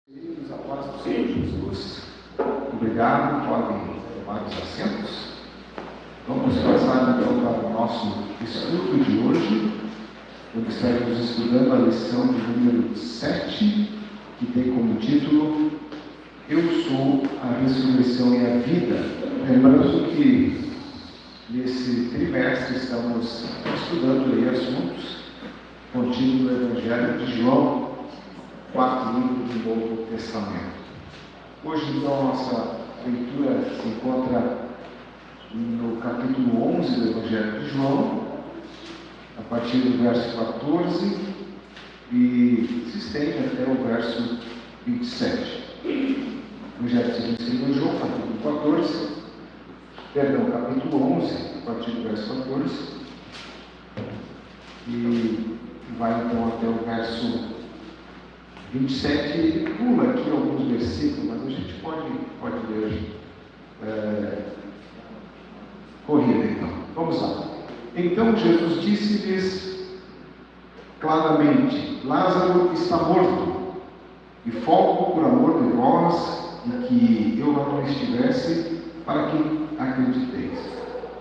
Queridos apóstolos do Senhor Jesus, obrigado, podem tomar os assentos. Vamos passar então para o nosso estudo de hoje, onde estaremos estudando a lição de número 7, que tem como título Eu sou a ressurreição e a vida. Lembrando que nesse trimestre estamos estudando aí assuntos contidos no Evangelho de João, 4 livros do Novo Testamento. Hoje, então, nossa leitura se encontra no capítulo 11 do Evangelho de João, a partir do verso 14 e se estende até o verso 27. Evangelho segundo João, capítulo 11, a partir do verso 14, e vai então até o verso 27, ele pula aqui alguns versículos, mas a gente pode ler corrida então. Vamos lá. Então Jesus disse-lhes claramente: Lázaro está morto, e folgo por amor de vós, e que eu lá não estivesse, para que acrediteis.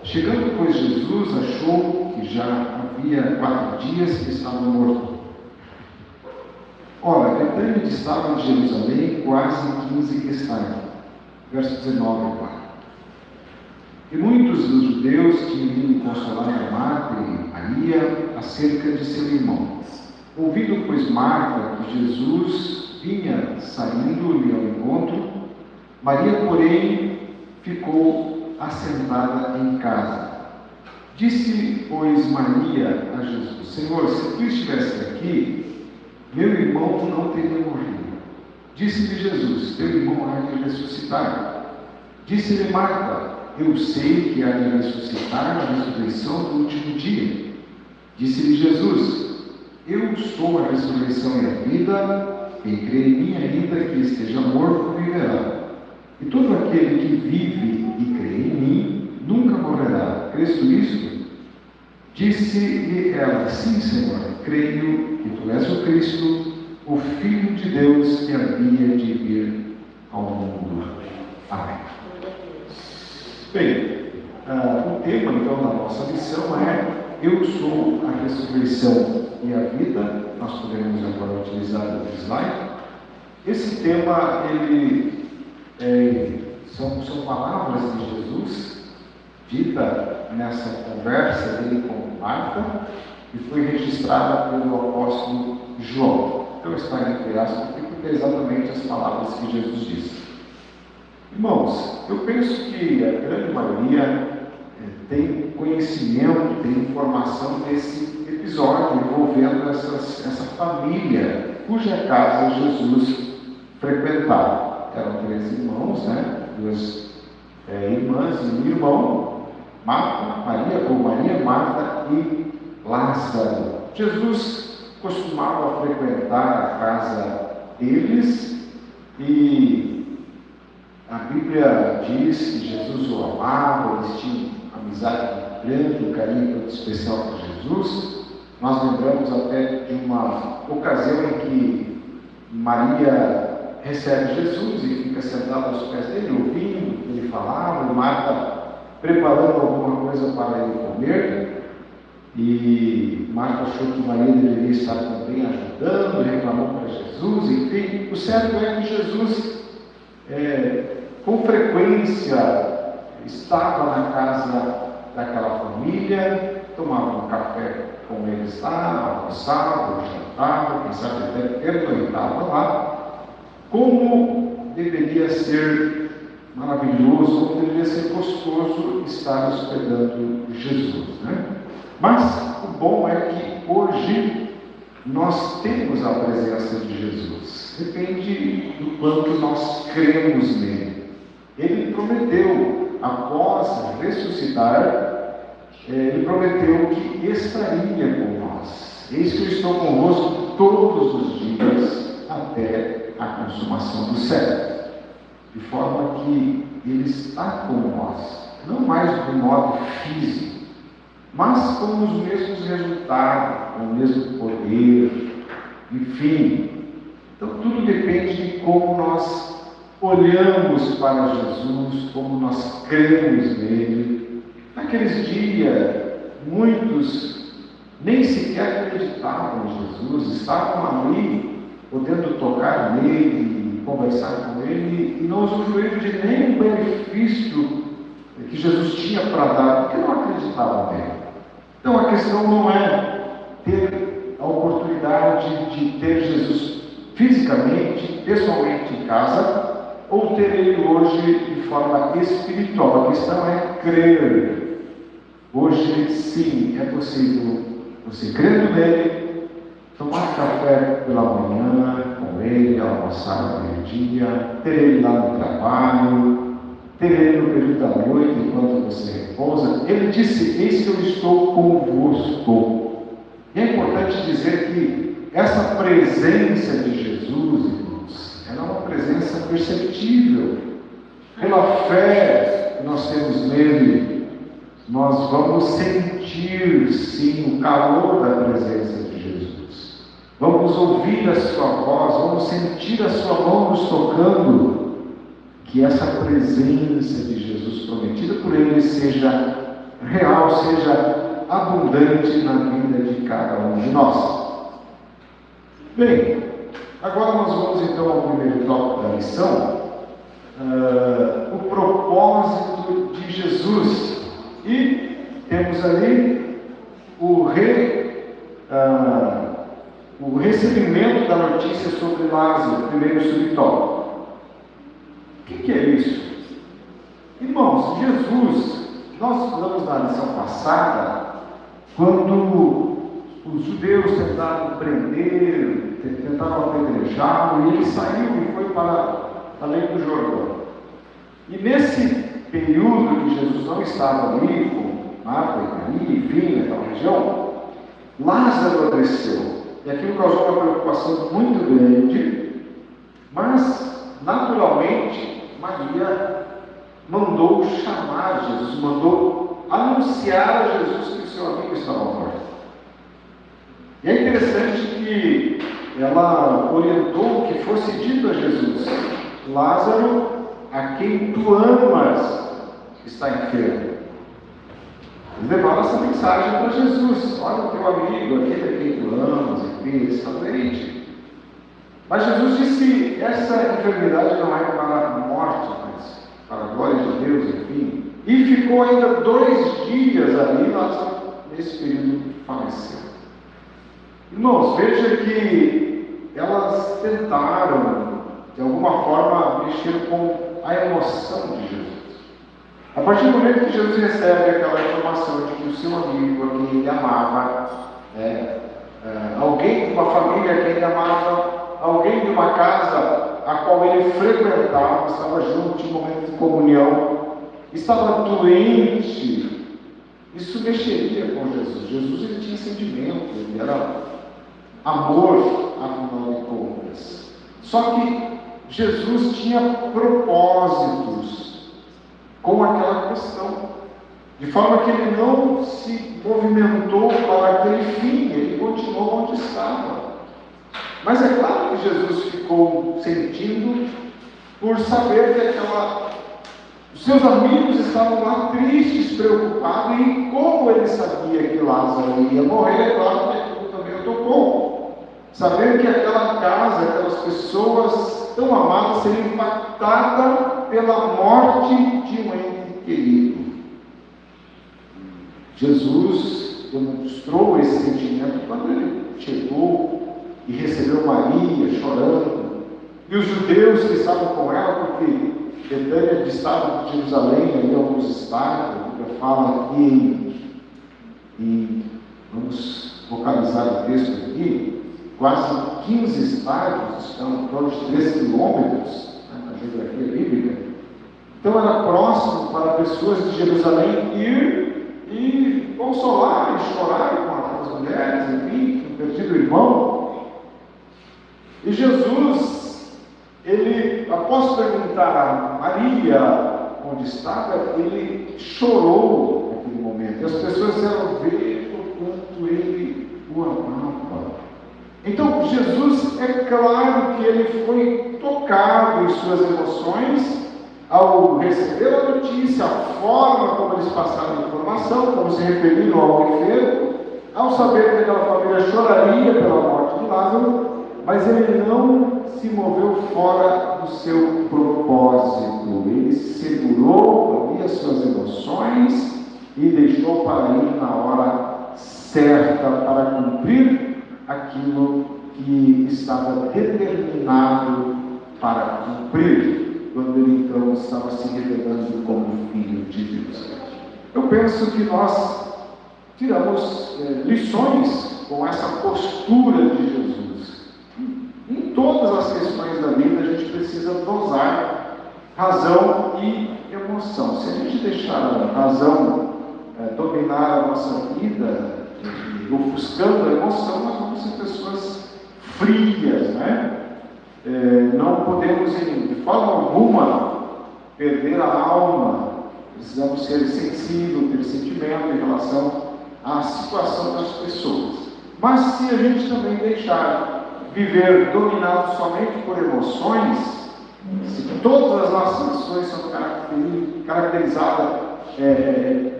Chegando, pois, Jesus achou que já havia 4 dias que estava morto. Ora, Betânia distava de Jerusalém quase 15 questões. Verso 19 agora. E muitos dos judeus tinham vindo consolar a Marta e Maria acerca de seu irmão. Ouvindo, pois, Marta que Jesus vinha saindo-lhe ao encontro, Maria, porém, ficou assentada em casa. Disse, pois, Maria a Jesus: Senhor, se tu estivesse aqui, meu irmão não teria morrido. Disse-lhe Jesus: teu irmão há de ressuscitar. Disse-lhe Marta: eu sei que há de ressuscitar na ressurreição do último dia. Disse-lhe Jesus: eu sou a ressurreição e a vida. Quem crê em mim, ainda que esteja morto, viverá. E todo aquele que vive e crê em mim nunca morrerá. Crês tu isto? Disse-lhe ela: sim, Senhor, creio que tu és o Cristo, o Filho de Deus que havia de vir ao mundo. Amém. Bem, o tema então da nossa lição é Eu sou a ressurreição e a vida. Nós podemos agora utilizar o slide. Esse tema, são palavras de Jesus, dita nessa conversa dele com Marta, e foi registrada pelo apóstolo João. Então está entre aspas aqui, porque é exatamente as palavras que Jesus disse. Irmãos, eu penso que a grande maioria tem conhecimento, tem informação desse episódio envolvendo essa família cuja casa Jesus frequentava. Eram 3 irmãos, 2 irmãs e um irmão, Maria, Marta e Lázaro. Jesus costumava frequentar a casa deles e a Bíblia diz que Jesus o amava, eles tinham amizade grande, um carinho muito especial por Jesus. Nós lembramos até de uma ocasião em que Maria recebe Jesus e fica sentada aos pés dele, ouvindo o que ele falava, e Marta preparando alguma coisa para ele comer, e Marta achou que Maria deveria estar também ajudando, reclamou para Jesus, enfim. O certo é que Jesus, com frequência, estava na casa daquela família, tomava um café com eles lá, almoçava, jantava, quem sabe até pernoitava lá. Como deveria ser maravilhoso, como deveria ser gostoso estar hospedando Jesus, Mas o bom é que hoje nós temos a presença de Jesus. Depende do quanto nós cremos nele. Ele prometeu, após ressuscitar, ele prometeu que estaria com nós. Eis que eu estou convosco todos os dias até a consumação do século. De forma que ele está com nós, não mais de modo físico, mas com os mesmos resultados, com o mesmo poder, enfim. Então, tudo depende de como nós olhamos para Jesus, como nós cremos nele. Naqueles dias, muitos nem sequer acreditavam em Jesus, estavam ali, podendo tocar nele, conversar com ele, e não usufruíram de nenhum benefício que Jesus tinha para dar, porque não acreditavam nele. Então, a questão não é ter a oportunidade de ter Jesus fisicamente, pessoalmente em casa, ou ter ele hoje de forma espiritual. A questão é crer. Hoje, sim, é possível você crendo nele, tomar café pela manhã com ele, almoçar no meio-dia, ter ele lá no trabalho, ter ele no período da noite enquanto você repousa. Ele disse: eis que eu estou convosco. E é importante dizer que essa presença de Jesus, irmãos, ela é uma presença perceptível. Pela fé que nós temos nele, nós vamos sentir, sim, o calor da presença de Jesus. Vamos ouvir a sua voz, vamos sentir a sua mão nos tocando. Que essa presença de Jesus prometida por ele seja real, seja abundante na vida de cada um de nós. Bem, agora nós vamos então ao primeiro tópico da lição, o propósito de Jesus. E temos ali o recebimento da notícia sobre Lázaro, primeiro subtópico. O que é isso? Irmãos, Jesus, nós falamos na lição passada, quando os judeus tentaram prender, tentaram apedrejá-lo, e ele saiu e foi para além do Jordão. E nesse período que Jesus não estava ali, com Marta e Maria, enfim, naquela região, Lázaro adoeceu. E aquilo causou uma preocupação muito grande, mas, naturalmente, Maria mandou chamar Jesus, mandou anunciar a Jesus que o seu amigo estava morto. E é interessante que ela orientou que fosse dito a Jesus: Lázaro, a quem tu amas, está enfermo. Eles levaram essa mensagem para Jesus: olha o teu amigo, aquele a quem tu amas, enfim, ele está doente. Mas Jesus disse: essa enfermidade não é para a morte, mas para a glória de Deus, enfim. E ficou ainda 2 dias ali, nesse período faleceu. Irmãos, veja que elas tentaram, de alguma forma, mexer com a emoção de Jesus. A partir do momento que Jesus recebe aquela informação de que o seu amigo, a quem ele amava, alguém de uma família a quem ele amava, alguém de uma casa a qual ele frequentava, estava junto, tinha um momento de comunhão, estava doente, isso mexeria com Jesus. Jesus, ele tinha sentimento, ele era amor, afinal de contas. Só que Jesus tinha propósitos com aquela questão, de forma que ele não se movimentou para aquele fim, ele continuou onde estava. Mas é claro que Jesus ficou sentindo por saber que os seus amigos estavam lá tristes, preocupados, e como ele sabia que Lázaro ia morrer, é claro que aquilo também o tocou. Saber que aquela casa, aquelas pessoas tão amadas seriam impactadas pela morte de um ente querido. Jesus demonstrou esse sentimento quando ele chegou e recebeu Maria chorando, e os judeus que estavam com ela, porque Betânia distava de Jerusalém, ali alguns estados, a Bíblia fala aqui, e vamos focalizar o texto aqui, quase 15 estados, estão em torno de 3 quilômetros, na geografia bíblica. Então era próximo para pessoas de Jerusalém ir e consolar e chorar com as mulheres, enfim, com o perdido irmão. E Jesus, ele, após perguntar a Maria onde estava, ele chorou naquele momento. E as pessoas disseram: veja o quanto ele o amava. Então, Jesus Jesus, é claro que ele foi tocado em suas emoções ao receber a notícia, a forma como eles passaram a informação, como se referiram ao enfermo, ao saber que aquela família choraria pela morte de Lázaro, mas ele não se moveu fora do seu propósito. Ele segurou ali as suas emoções e deixou para ir na hora certa para cumprir aquilo que estava determinado para cumprir, quando ele então estava se revelando como Filho de Deus. Eu penso que nós tiramos lições com essa postura de Jesus. Em todas as questões da vida, a gente precisa dosar razão e emoção. Se a gente deixar a razão dominar a nossa vida, ofuscando a emoção, nós vamos ser pessoas frias, né? Não podemos, de forma alguma, perder a alma. Precisamos ser sensíveis, ter sentimento em relação à situação das pessoas. Mas se a gente também deixar viver dominado somente por emoções, se todas as nossas ações são caracterizadas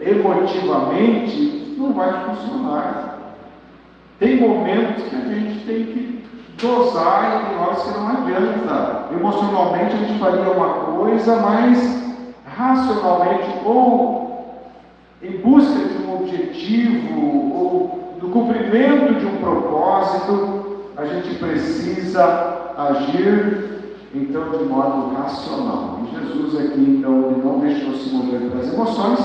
emotivamente, não vai funcionar. Tem momentos que a gente tem que dosar e tem horas que não adianta. Emocionalmente a gente faria uma coisa, mas racionalmente ou em busca de um objetivo ou do cumprimento de um propósito, a gente precisa agir então de modo racional. E Jesus aqui então ele não deixou se mover pelas emoções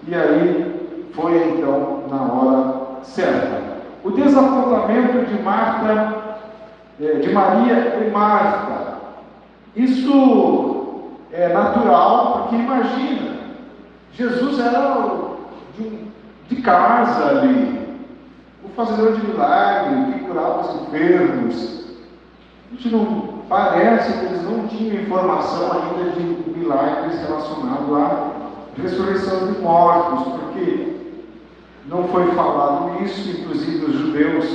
e aí foi então na hora certa. O desapontamento de Maria e Marta, isso é natural, porque imagina, Jesus era de casa ali, o fazedor de milagres, que curava os enfermos. A gente não parece que eles não tinham informação ainda de milagres relacionados à ressurreição de mortos, porque não foi falado isso. Inclusive os judeus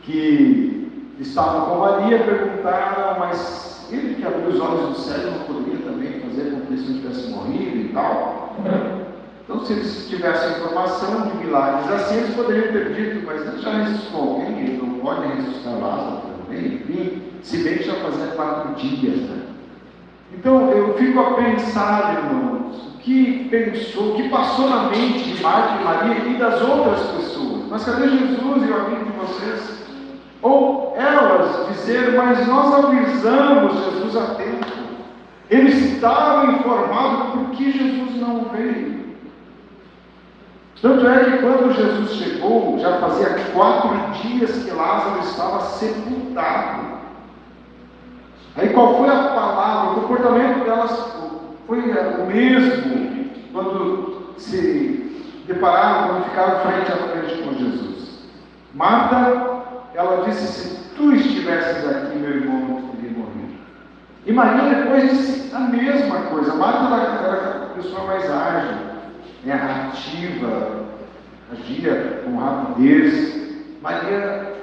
que estavam com Maria perguntaram, mas ele que abriu os olhos do céu não poderia também fazer com que eles não tivessem morrido e tal? Então, se eles tivessem informação de milagres assim, eles poderiam ter dito, mas ele já ressuscitou alguém, ele não pode ressuscitar Lázaro também, enfim, se bem que já fazia 4 dias, né? Então, eu fico a pensar, irmãos, o que pensou, o que passou na mente de Marta e Maria e das outras pessoas. Mas cadê Jesus e o amigo de vocês? Ou elas dizer, mas nós avisamos Jesus a tempo. Eles estavam informados por que Jesus não veio. Tanto é que quando Jesus chegou, já fazia 4 dias que Lázaro estava sepultado. Aí qual foi a palavra? O comportamento delas foi o mesmo quando se depararam, quando ficaram frente a frente com Jesus. Marta, ela disse, se tu estivesses aqui, meu irmão não teria morrido. E Maria depois disse a mesma coisa. Marta era a pessoa mais ágil, ativa, agia com rapidez. Maria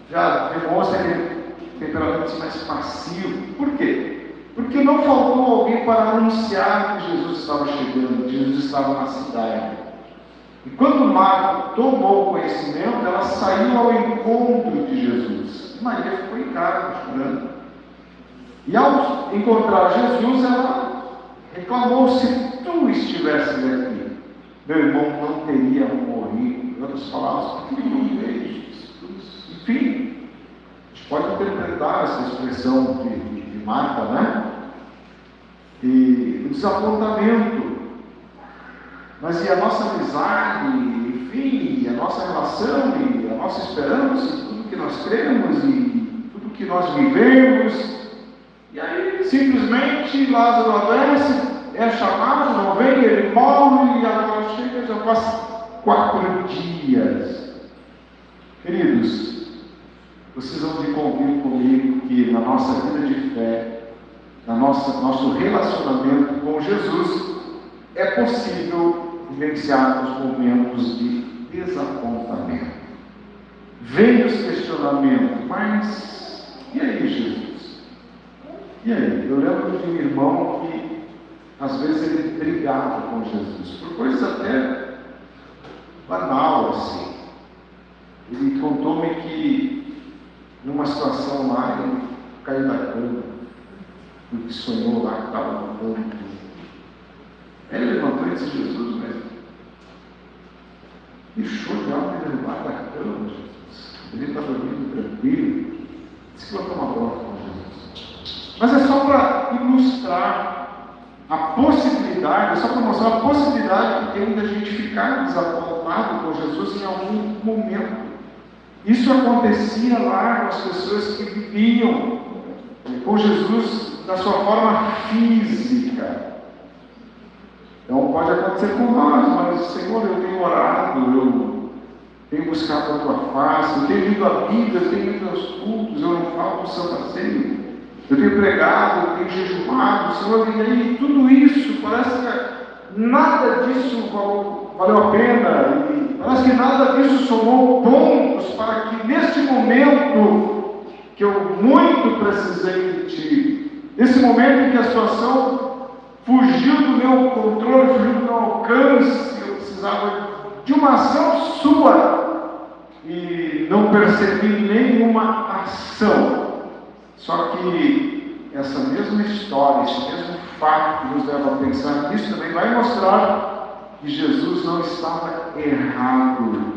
já demonstra aquele temperamento mais passivo. Por quê? Porque não faltou alguém para anunciar que Jesus estava chegando, que Jesus estava na cidade. E quando Marta tomou conhecimento, ela saiu ao encontro de Jesus. E Maria ficou em casa chorando. E ao encontrar Jesus, ela reclamou, se tu estivesses aqui, meu irmão não teria morrido. Em outras palavras, por que não veio Jesus? Enfim, a gente pode interpretar essa expressão de Marta, né? E o desapontamento. Mas e a nossa amizade, enfim, a nossa relação, e a nossa esperança, e tudo que nós cremos, e tudo que nós vivemos. E aí, simplesmente, Lázaro adoece, é chamado, não vem, ele morre, e agora chega, já passa 4 dias. Queridos, vocês vão de convir comigo que na nossa vida de fé, nosso relacionamento com Jesus, é possível vivenciar os momentos de desapontamento. Vem os questionamentos, mas Jesus. E aí? Eu lembro de um irmão que, às vezes, ele brigava com Jesus, por coisas até banal, assim. Ele contou-me que, numa situação lá, ele caiu da cama, porque sonhou lá que estava no campo. Ele levantou e disse: Jesus, mas deixou de algo me levar da cama, Jesus. Ele está dormindo tranquilo. Disse que eu vou tomar bronca com Jesus. Mas é só para ilustrar a possibilidade, é só para mostrar a possibilidade que tem da gente ficar desapontado com Jesus em algum momento. Isso acontecia lá com as pessoas que viviam com Jesus da sua forma física. Então pode acontecer com nós, mas Senhor, eu tenho orado, eu tenho buscado a tua face, eu tenho lido a Bíblia, eu tenho ido aos cultos, eu não falo do Santa Ceia, eu tenho pregado, eu tenho jejumado, Senhor, e aí tudo isso, parece que nada disso valeu a pena, e parece que nada disso somou pontos para que neste momento que eu muito precisei de Ti, nesse momento em que a situação fugiu do meu controle, fugiu do meu alcance, eu precisava de uma ação Sua e não percebi nenhuma ação. Só que essa mesma história, esse mesmo fato que nos leva a pensar nisso também vai mostrar que Jesus não estava errado.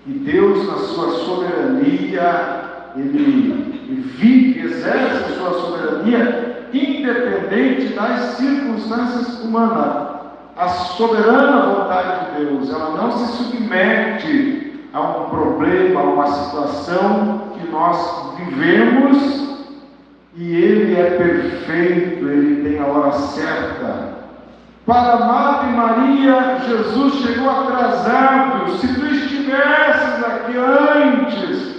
E Deus, na sua soberania, Ele vive, exerce a sua soberania independente das circunstâncias humanas. A soberana vontade de Deus, ela não se submete a um problema, a uma situação que nós vivemos, e Ele é perfeito, Ele tem a hora certa. Para Marta e Maria, Jesus chegou atrasado. Se tu estivesses aqui antes,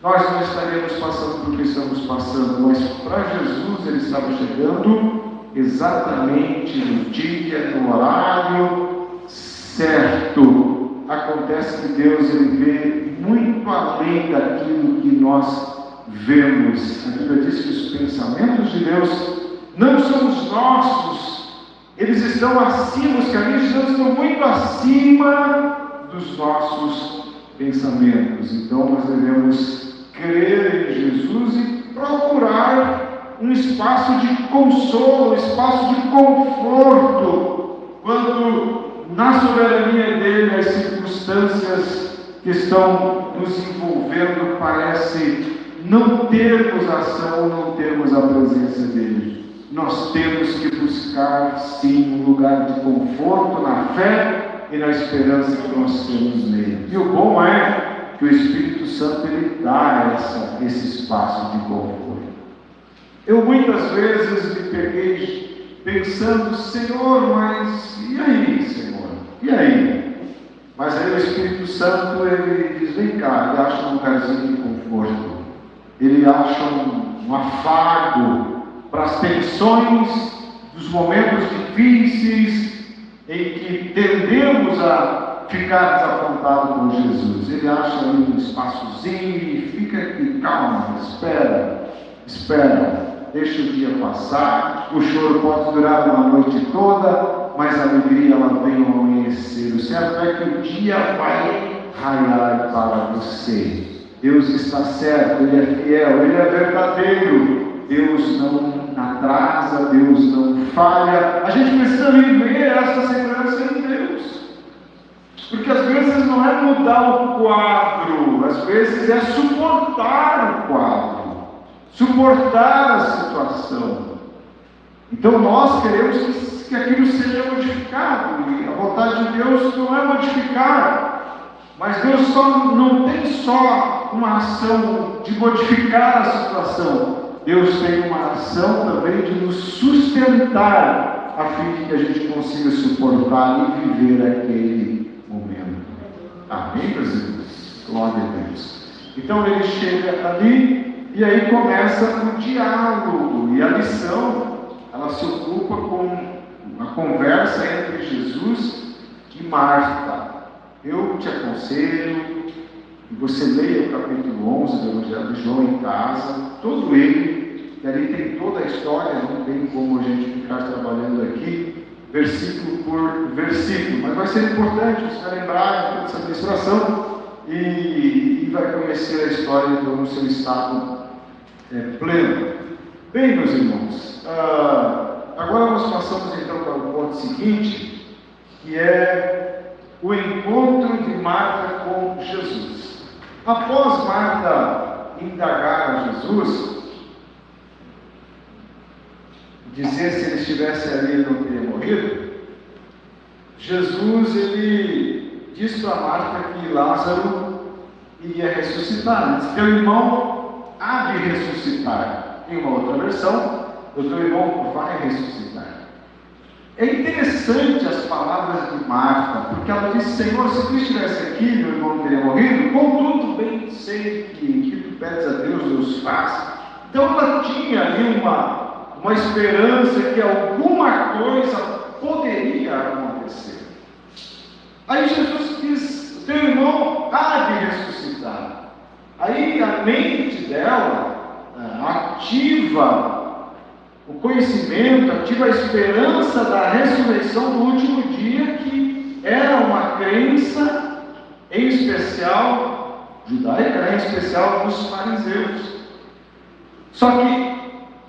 nós não estaríamos passando por que estamos passando, mas para Jesus Ele estava chegando exatamente no dia, no horário certo. Acontece que Deus, Ele vê muito além daquilo que nós vemos. A Bíblia diz que os pensamentos de Deus não são os nossos, eles estão acima, os caminhos de Deus estão muito acima dos nossos pensamentos. Então nós devemos crer em Jesus e procurar um espaço de consolo, um espaço de conforto, quando na soberania dele as circunstâncias que estão nos envolvendo parece não termos ação, não termos a presença dele. Nós temos que buscar sim um lugar de conforto na fé e na esperança que nós temos nele. E o bom é que o Espírito Santo ele dá esse espaço de conforto. Eu muitas vezes me peguei pensando: Senhor, mas e aí, Senhor? E aí? Mas aí o Espírito Santo ele diz: vem cá, ele acha um lugarzinho de conforto, ele acha um afago para as tensões dos momentos difíceis em que tendemos a ficar desapontados com Jesus. Ele acha ali um espaçozinho e fica aqui, calma, espera, deixa o dia passar. O choro pode durar uma noite toda, mas a alegria ela vem ao amanhecer. O certo é que o dia vai raiar para você. Deus está certo, Ele é fiel, Ele é verdadeiro. Deus não atrasa, Deus não falha. A gente precisa viver essa segurança em Deus. Porque às vezes não é mudar o quadro, às vezes é suportar o quadro, suportar a situação. Então nós queremos que aquilo seja modificado, e a vontade de Deus não é modificar. Mas Deus não tem só uma ação de modificar a situação. Deus tem uma ação também de nos sustentar, a fim de que a gente consiga suportar e viver aquele momento. Amém, meus irmãos? Glória a Deus. Então ele chega ali e aí começa o diálogo. E a lição, ela se ocupa com a conversa entre Jesus e Marta. Eu te aconselho, E você leia o capítulo 11 do Evangelho de João em casa, todo ele, e ali tem toda a história, não tem como a gente ficar trabalhando aqui, versículo por versículo, mas vai ser importante você vai lembrar dessa ministração e vai conhecer a história no seu estado pleno. Bem, meus irmãos, agora nós passamos então para o ponto seguinte, que é o encontro de Marta com Jesus. Após Marta indagar a Jesus, dizer se ele estivesse ali ele não teria morrido, Jesus ele diz para Marta que Lázaro iria ressuscitar. Diz que teu irmão há de ressuscitar. Em uma outra versão, o teu irmão vai ressuscitar. É interessante as palavras de Marta, porque ela disse: Senhor, se tu estivesse aqui, meu irmão não teria morrido. Contudo, bem sei que tu pedes a Deus, Deus faz. Então ela tinha ali uma esperança que alguma coisa poderia acontecer. Aí Jesus diz: teu irmão há de ressuscitar. Aí a mente dela ativa o conhecimento, ativa a esperança da ressurreição do último dia, que era uma crença, em especial judaica, em especial dos fariseus. Só que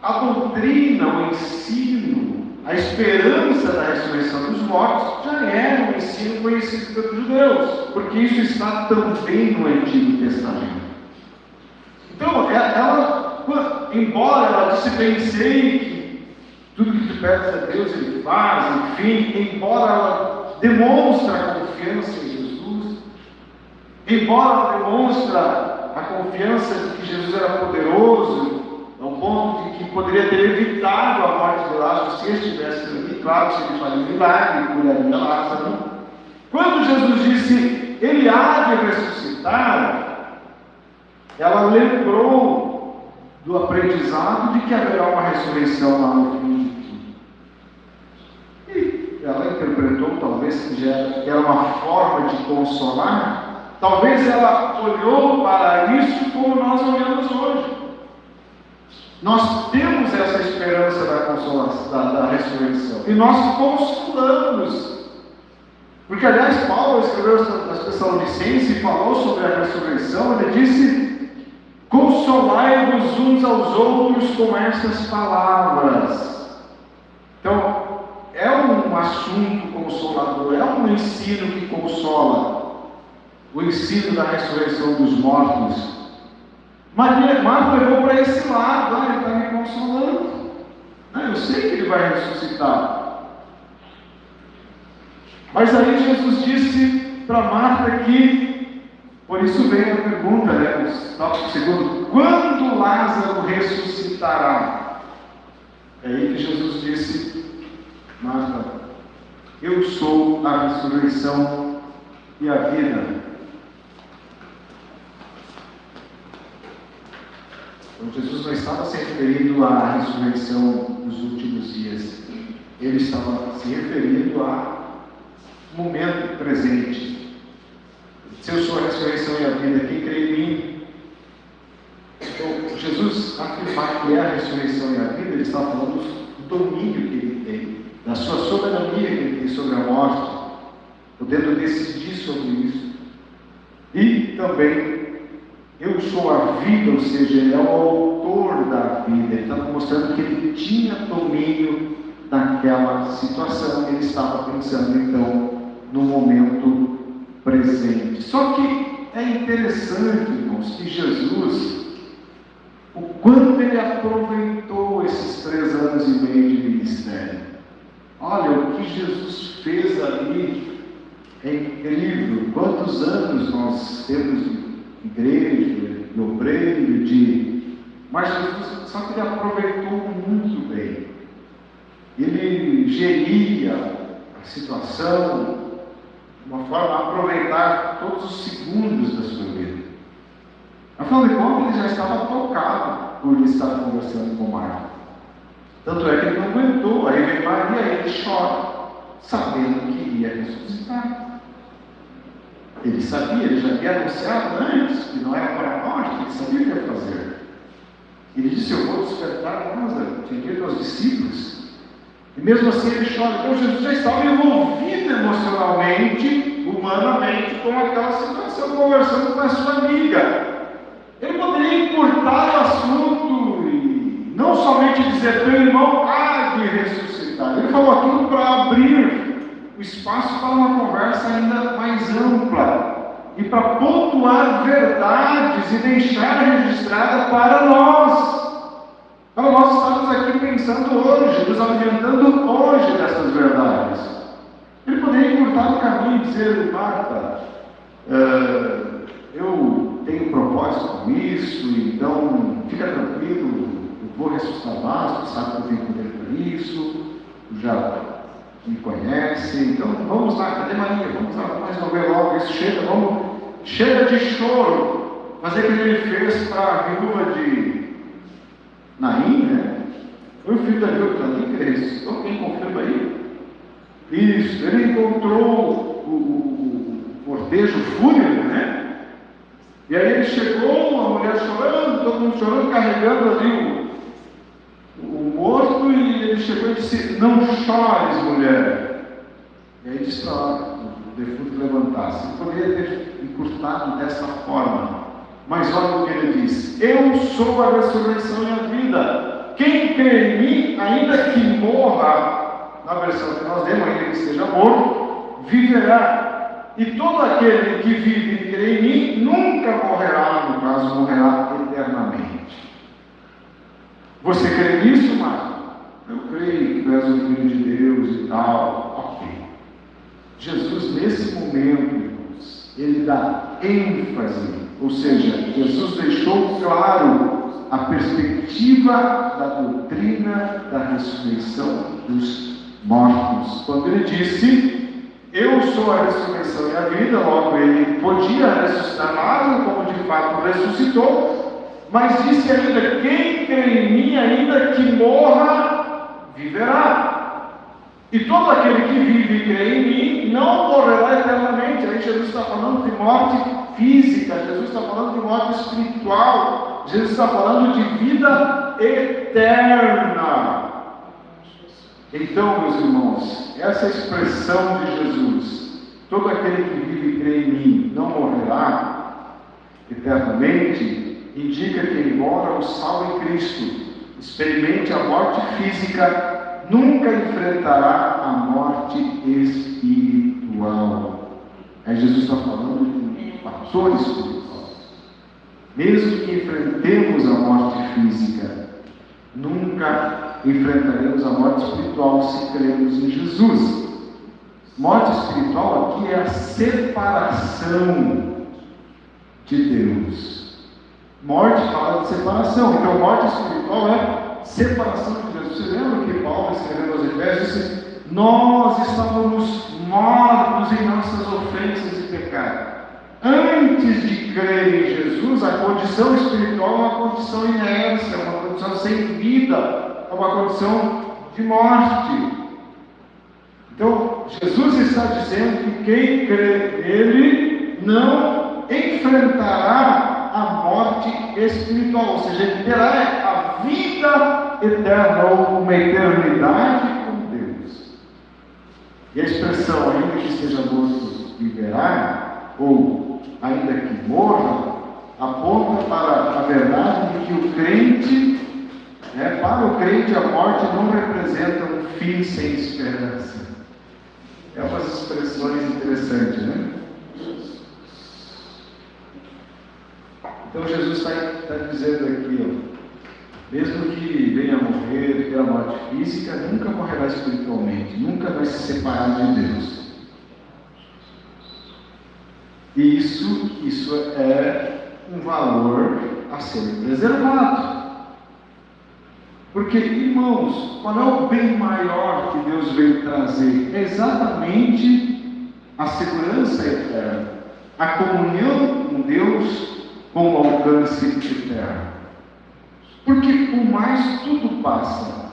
a doutrina, o ensino, a esperança da ressurreição dos mortos já era um ensino conhecido pelos judeus, porque isso está também no Antigo Testamento. Então, embora ela disse: bem sei que tudo que tu pedes a Deus Ele faz, enfim, embora ela demonstre a confiança em Jesus, embora ela demonstre a confiança de que Jesus era poderoso, ao ponto de que poderia ter evitado a morte de Lázaro se estivesse ali, claro, se ele faria um milagre, curaria Lázaro. Quando Jesus disse: Ele há de ressuscitar, ela lembrou do aprendizado de que haverá uma ressurreição lá no fim de tudo. E ela interpretou, talvez, que era uma forma de consolar. Talvez ela olhou para isso como nós olhamos hoje. Nós temos essa esperança da consolação, da ressurreição, e nós consolamos. Porque, aliás, Paulo escreveu as Tessalonicenses e falou sobre a ressurreição. Ele disse: consolai-vos uns aos outros com essas palavras. Então, é um assunto consolador, é um ensino que consola, o ensino da ressurreição dos mortos. Marta levou para esse lado: ele está me consolando, eu sei que ele vai ressuscitar. Mas aí Jesus disse para Marta que, por isso vem a pergunta, o tópico segundo: quando Lázaro ressuscitará? É aí que Jesus disse: Marta, eu sou a ressurreição e a vida. Então, Jesus não estava se referindo à ressurreição dos últimos dias, ele estava se referindo ao momento presente. Se eu sou a ressurreição e a vida, quem crê em mim? Então, Jesus afirmar que é a ressurreição e a vida, ele está falando do domínio que ele tem, da sua soberania que ele tem sobre a morte, podendo decidir sobre isso. E também, eu sou a vida, ou seja, ele é o autor da vida. Ele está mostrando que ele tinha domínio daquela situação. Ele estava pensando, então, no momento presente. Só que é interessante, irmãos, que Jesus, o quanto ele aproveitou esses 3 anos e meio de ministério. Olha, o que Jesus fez ali é incrível. Quantos anos nós temos de igreja, de obreiro, mas Jesus, só que ele aproveitou muito bem. Ele geria a situação de uma forma a aproveitar todos os segundos da sua vida. Afinal de contas, ele já estava tocado por estar conversando com Marta. Tanto é que ele não aguentou. Aí vem Maria e ele chora, sabendo que iria ressuscitar. Ele sabia, ele já havia anunciado antes que não era para a morte, ele sabia o que ia fazer. Ele disse: eu vou despertar Lázaro, tinha dito aos discípulos. E mesmo assim ele chora. Então Jesus já estava envolvido emocionalmente, humanamente, com aquela situação, conversando com a sua amiga. Ele poderia encurtar o assunto e não somente dizer: teu irmão há de ressuscitar. Ele falou aquilo para abrir o espaço para uma conversa ainda mais ampla e para pontuar verdades e deixar registrada para nós. Para nós estarmos aqui pensando hoje, nos alimentando hoje dessas verdades. Ele poderia encurtar o caminho e dizer: Marta, eu tenho um propósito com isso, então fica tranquilo, eu vou ressuscitar Lázaro, sabe que eu tenho poder para isso, já me conhece, então vamos lá, cadê Maria? Vamos lá, vamos resolver logo isso, chega de choro, fazer o que ele fez para a viúva de Naim, né? Foi o filho da viúva de Naim que ele ressuscitou, quem confirma aí? Isso, ele encontrou o cortejo fúnebre, né? E aí ele chegou, a mulher chorando, todo mundo chorando, carregando ali o morto, e ele chegou e disse: não chores, mulher. E aí disse para o defunto levantar-se. Ele poderia ter encurtado dessa forma, mas olha o que ele diz: eu sou a ressurreição e a vida. Quem crê em mim, ainda que morra, na versão que nós lemos, ainda que esteja morto, viverá. E todo aquele que vive e crê em mim nunca morrerá, no caso, morrerá eternamente. Você crê nisso, Marta? Eu creio que tu és o Filho de Deus e tal. Ok. Jesus, nesse momento, irmãos, ele dá ênfase, ou seja, Jesus deixou claro a perspectiva da doutrina da ressurreição dos mortos. Quando ele disse: eu sou a ressurreição e a vida, logo ele podia ressuscitar Lázaro, como de fato ressuscitou, mas disse ainda: quem crê em mim, ainda que morra, viverá. E todo aquele que vive e crê em mim não morrerá eternamente. Aí Jesus está falando de morte física, Jesus está falando de morte espiritual, Jesus está falando de vida eterna. Então, meus irmãos, essa expressão de Jesus: todo aquele que vive e crê em mim não morrerá eternamente, indica que, embora o salvo em Cristo experimente a morte física, nunca enfrentará a morte espiritual. Aí Jesus está falando de fatores espirituais. Mesmo que enfrentemos a morte física, nunca enfrentaremos a morte espiritual se cremos em Jesus. Morte espiritual aqui é a separação de Deus. Morte fala de separação, então morte espiritual é separação de Deus. Você lembra que Paulo, escrevendo aos Efésios, disse: nós estávamos mortos em nossas ofensas e pecados. Antes de crer em Jesus, a condição espiritual é uma condição inércia, é uma condição sem vida, é uma condição de morte. Então, Jesus está dizendo que quem crê nele não enfrentará a morte espiritual, ou seja, ele terá a vida eterna, ou uma eternidade com Deus. E a expressão ainda que esteja morto viverá, ou ainda que morra, aponta para a verdade de que o crente, para o crente, a morte não representa um fim sem esperança. É umas expressões interessantes, né? Então Jesus está dizendo aqui, mesmo que venha a morrer pela morte física, nunca morrerá espiritualmente, nunca vai se separar de Deus. E isso é um valor a ser preservado. Porque, irmãos, qual é o bem maior que Deus veio trazer? É exatamente a segurança eterna, a comunhão com Deus com o alcance eterno. Porque por mais tudo passa.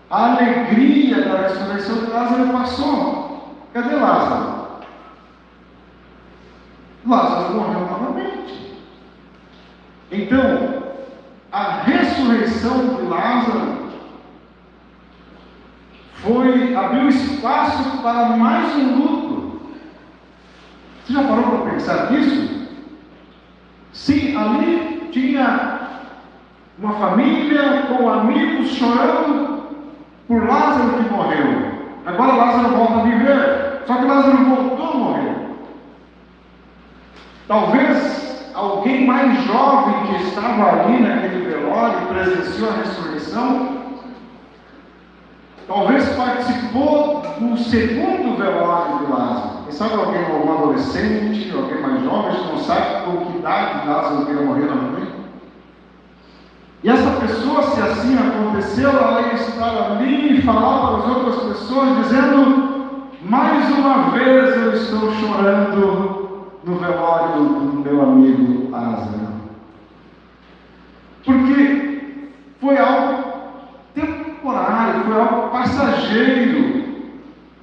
A alegria da ressurreição de Lázaro passou. Cadê Lázaro? Lázaro morreu novamente. Então, a ressurreição de Lázaro abriu espaço para mais um luto. Você já parou para pensar nisso? Sim, ali tinha uma família com amigos chorando por Lázaro que morreu. Agora Lázaro volta a viver. Só que Lázaro voltou a morrer. Talvez alguém mais jovem que estava ali naquele velório e presenciou a ressurreição, talvez participou do segundo velório de Lázaro. Quem sabe algum adolescente, alguém mais jovem, a gente não sabe com que idade Lázaro veio morrer novamente. E essa pessoa, se assim aconteceu, ela ia estar ali e falar para as outras pessoas, dizendo: mais uma vez eu estou chorando no velório do meu amigo Lázaro. Porque foi algo temporário, foi algo passageiro.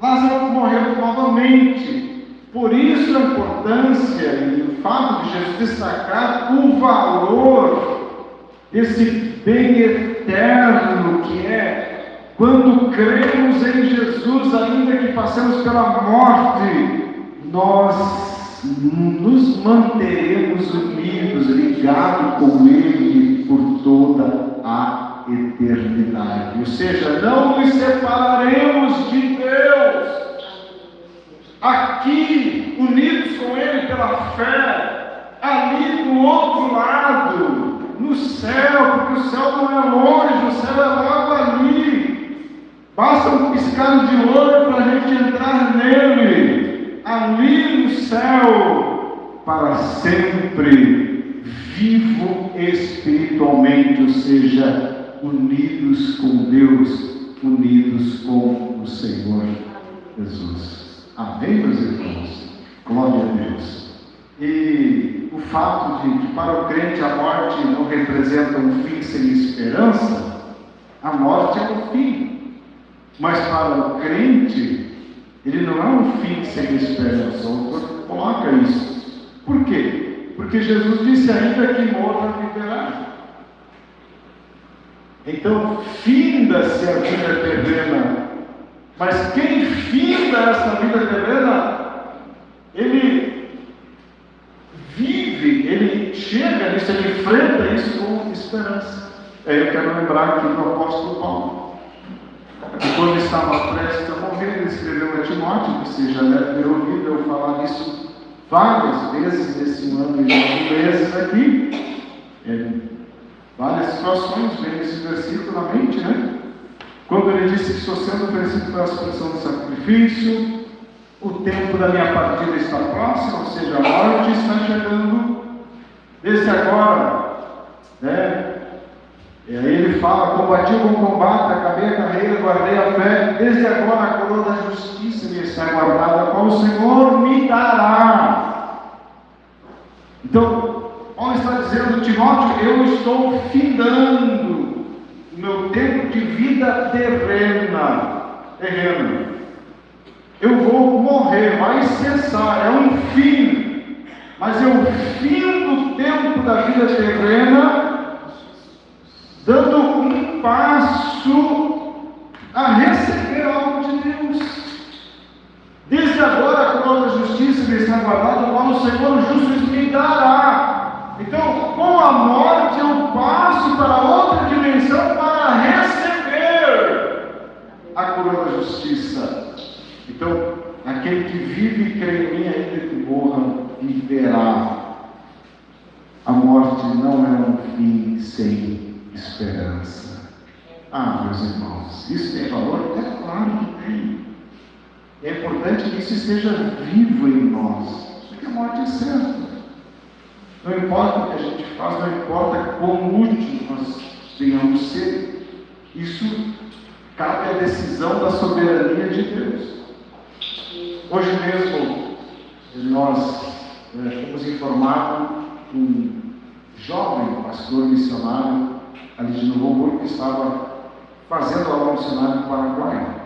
Lázaro morreu novamente. Por isso a importância e o fato de Jesus destacar o valor desse bem eterno que é quando cremos em Jesus, ainda que passemos pela morte, nós nos manteremos unidos, ligados com Ele por toda a eternidade. Ou seja, não nos separaremos de Deus. Aqui, unidos com Ele pela fé, ali do outro lado, no céu, porque o céu não é longe, o céu é logo ali. Basta um piscar de olho para a gente entrar nele. Ali no céu, para sempre, vivo espiritualmente, ou seja, unidos com Deus, unidos com o Senhor Jesus. Amém, meus irmãos? Glória a Deus. E o fato de que para o crente a morte não representa um fim sem esperança, a morte é um fim. Mas para o crente, ele não é um fim sem esperança. O autor coloca isso. Por quê? Porque Jesus disse: ainda que morra, viverá. Então, finda-se a vida terrena. Mas quem finda essa vida terrena, ele vive, ele chega nisso, ele enfrenta isso com esperança. Eu quero lembrar aqui do apóstolo Paulo, que quando estava prestes a morrer, ele escreveu a Timóteo, você já deve ter ouvido eu falar isso várias vezes nesse ano e 9 meses aqui. Várias situações, vem esse versículo na mente, né? Quando ele disse que estou sendo oferecido pela expressão do sacrifício, o tempo da minha partida está próximo, ou seja, a morte está chegando desde agora, né? E aí ele fala: combati o bom combate, acabei a carreira, guardei a fé, desde agora a coroa da justiça me está guardada, a qual o Senhor me dará. Então, Paulo está dizendo: Timóteo, eu estou findando o meu tempo de vida terrena. Eu vou morrer, vai cessar, é um fim. Mas eu findo o tempo da vida terrena, dando um passo a receber algo de Deus. Desde agora a coroa da justiça me está guardada, o qual o Senhor justo me dará. Então, com a morte eu passo para outra dimensão para receber a coroa da justiça. Então, aquele que vive e crê em mim, ainda que morra, viverá. A morte não é um fim sem esperança. Meus irmãos, isso tem valor? É claro que tem. É importante que isso esteja vivo em nós, porque a morte é certa. Não importa o que a gente faz, não importa quão útil nós venhamos ser, isso cabe à decisão da soberania de Deus. Hoje mesmo, nós fomos informados de um jovem pastor missionário ali de Novo Hamburgo que estava fazendo aula missionária no Paraguai.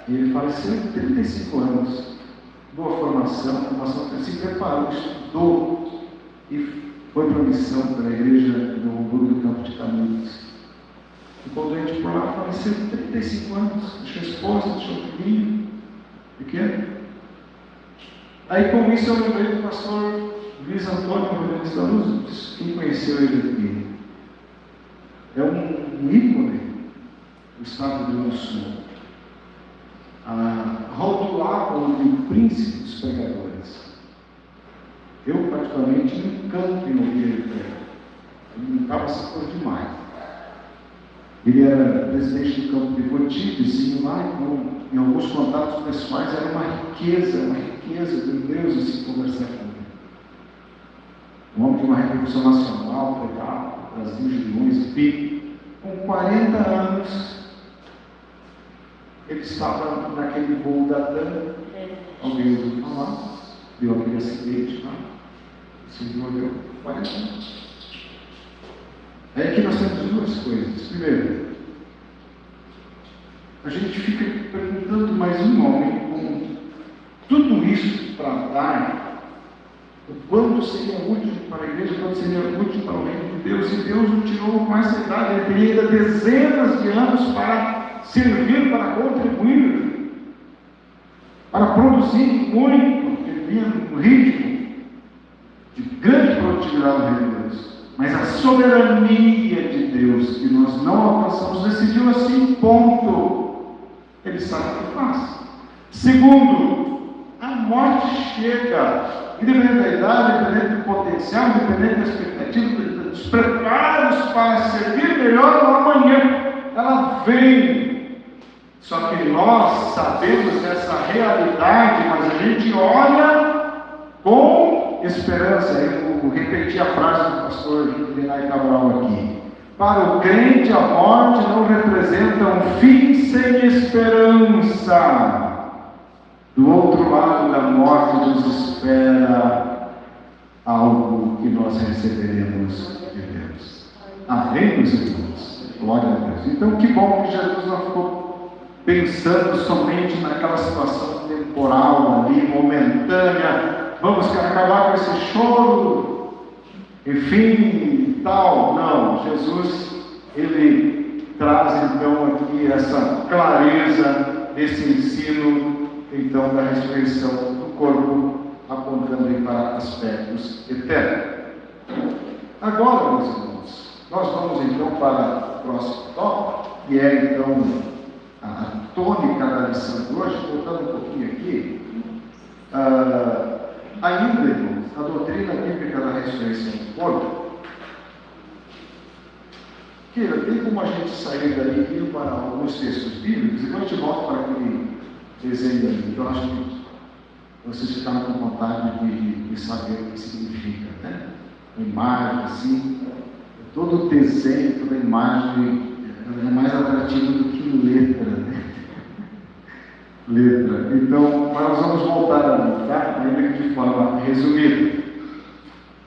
E ele faleceu com 35 anos. boa formação se preparou, estudou e foi para a missão pela igreja do Hamburgo do Campo de Caminhos. Ficou doente por lá, faleceu com 35 anos, deixou a esposa, deixou o filhinho pequeno. Aí com isso eu lembrei do pastor Luiz Antônio Rodrigues da Luz, quem conheceu ele aqui. É um ícone do estado do Rio Grande do Sul. Rotulavam de príncipe dos pregadores. Eu, particularmente, me encanto em ouvir ele pregar. Ele me encantava essa coisa demais. Ele era presidente do campo de Voti, vizinho lá, então, em alguns contatos pessoais, era uma riqueza de Deus assim, conversar com ele. Um homem de uma repercussão nacional, pregava, Brasil, milhões, enfim. Com 40 anos, ele estava naquele voo da TAM, alguém ouviu falar, deu aquele acidente lá, se envolveu, 40 anos. É que nós temos duas coisas. Primeiro, a gente fica perguntando, mas um homem com tudo isso para dar, o quanto seria útil para a igreja, quanto seria útil para o reino de Deus, e Deus o tirou com essa idade, ele teria ainda dezenas de anos para servir, para contribuir, para produzir muito, porque vinha no ritmo de grande produtividade do reino de Deus. Mas a soberania de Deus, que nós não alcançamos, decidiu assim, ponto. Ele sabe o que faz. Segundo, a morte chega, independente da idade, independente do potencial, independente da expectativa, dos preparos para servir melhor no amanhã, ela vem. Só que nós sabemos dessa realidade, mas a gente olha com esperança. Eu vou repetir a frase do pastor Juvenal Cabral aqui. Para o crente, a morte não representa um fim sem esperança. Do outro lado da morte nos espera algo que nós receberemos de Deus. Amém, meus irmãos? Glória a Deus. Então, que bom que Jesus não ficou pensando somente naquela situação temporal ali, momentânea. Vamos acabar com esse choro, enfim, tal. Não, Jesus, ele traz então aqui essa clareza, esse ensino, então, da ressurreição do corpo, apontando para aspectos eternos. Agora, meus irmãos, nós vamos então para o próximo tópico, que é então a tônica da lição de hoje, voltando um pouquinho aqui. Ainda, irmãos, a doutrina bíblica da ressurreição do corpo, que tem como a gente sair daí e ir para alguns textos bíblicos, e quando a gente volta para aquele desenho ali, que eu acho que vocês ficaram com vontade de saber o que significa, né? A imagem, assim, todo o desenho, toda a imagem é mais atrativa do que letra, né? Letra. Então, nós vamos voltar ali, tá? Ainda que de forma resumida.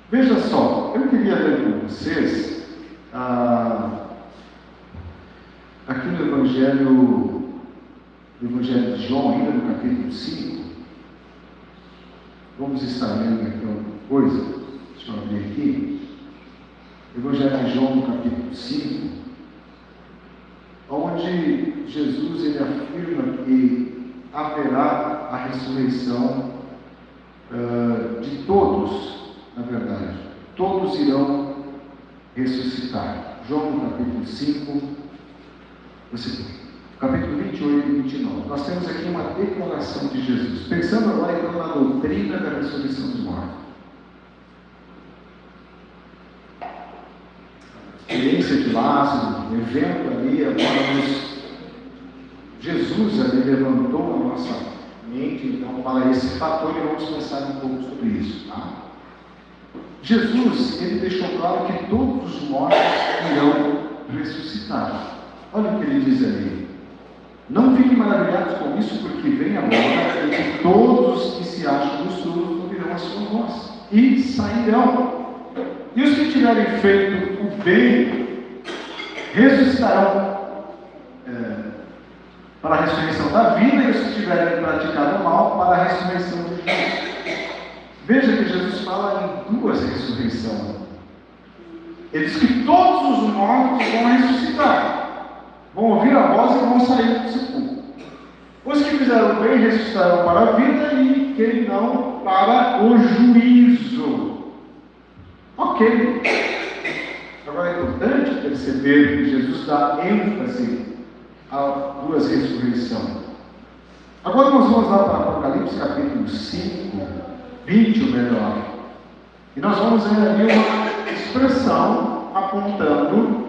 Veja só, eu queria ler com vocês aqui no Evangelho de João, ainda no capítulo 5. Vamos estar lendo aqui alguma coisa. Deixa eu abrir aqui. Evangelho de João, no capítulo 5, onde Jesus ele afirma que haverá a ressurreição de todos, na verdade. Todos irão ressuscitar. João, no capítulo 5, capítulo 28 e 29. Nós temos aqui uma declaração de Jesus. Pensando agora então na doutrina da ressurreição dos mortos. Experiência de Lázaro, evento ali, agora Jesus ali levantou a nossa mente então para esse fator e vamos pensar um pouco sobre isso, tá? Jesus, ele deixou claro que todos os mortos irão ressuscitar. Olha o que ele diz ali. Não fiquem maravilhados com isso, porque vem a hora em que todos os que se acham nos túmulos ouvirão a sua voz e sairão. E os que tiverem feito o bem ressuscitarão para a ressurreição da vida, e os que tiverem praticado o mal, para a ressurreição do juízo. Veja que Jesus fala em duas ressurreições. Ele diz que todos os mortos vão ressuscitar, vão ouvir a voz e vão sair do sepulcro. Os que fizeram bem ressuscitarão para a vida, e quem não, para o juízo. Ok. Agora é importante perceber que Jesus dá ênfase a duas ressurreições. Agora nós vamos lá para Apocalipse capítulo 5, 20 ou melhor. E nós vamos ver ali uma expressão apontando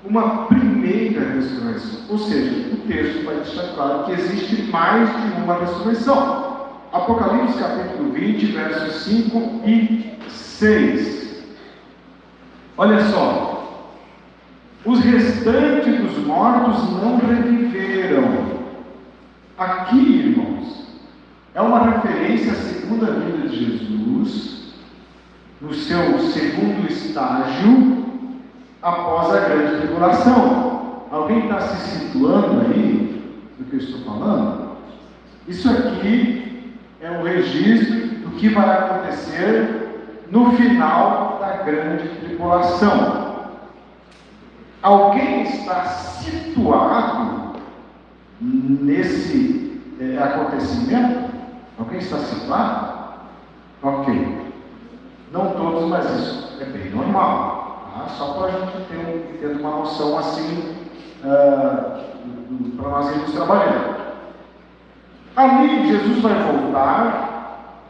uma primeira ressurreição. Ou seja, o texto vai deixar claro que existe mais de uma ressurreição. Apocalipse capítulo 20, versos 5 e 6. Olha só. Os restantes dos mortos não reviveram. Aqui, irmãos, é uma referência à segunda vinda de Jesus, no seu segundo estágio, após a grande tribulação. Alguém está se situando aí do que eu estou falando? Isso aqui é um registro do que vai acontecer no final da grande tribulação. Alguém está situado nesse acontecimento? Alguém está situado? Ok. Não todos, mas isso é bem normal. Tá? Só para a gente ter uma noção assim, para nós irmos trabalhando. Ali Jesus vai voltar,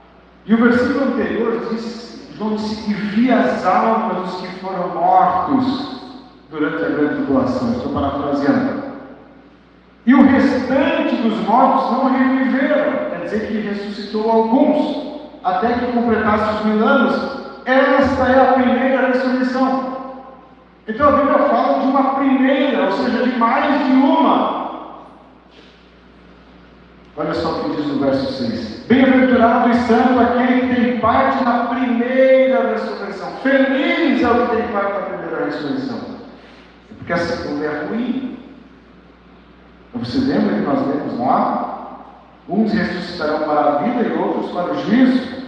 e o versículo anterior diz, João disse, e via as almas dos que foram mortos durante a grande tribulação. Estou parafraseando. E o restante dos mortos não reviveram, quer dizer que ressuscitou alguns, até que completasse os 1000 anos. Esta é a primeira ressurreição. Então a Bíblia fala de uma primeira, ou seja, de mais de uma. Olha só o que diz no verso 6. Bem-aventurado e santo aquele que tem parte na primeira ressurreição. Feliz é o que tem parte na primeira ressurreição. Porque a segunda é ruim. Você lembra que nós lemos lá? Uns ressuscitarão para a vida e outros para o juízo.